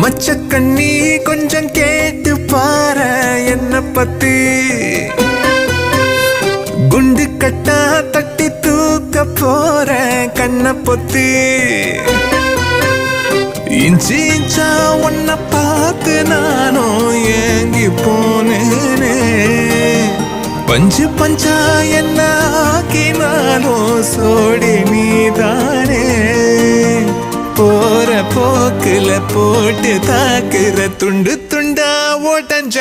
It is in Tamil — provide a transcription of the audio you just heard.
மச்ச கண்ணி கொஞ்சம் கேட்டு பாரு என்ன பத்தி குண்டு கட்டா தட்டி தூக்க போற கண்ண பொத்தி இஞ்சி இஞ்சா உன்னை பார்த்து நானும் ஏங்கி போனேனே பஞ்சு பஞ்சா என்ன ஆக்கினாலும் சோடி நீதானே போற போக்குல போட்டு தாக்குற துண்டு துண்டா ஓட்டஞ்ச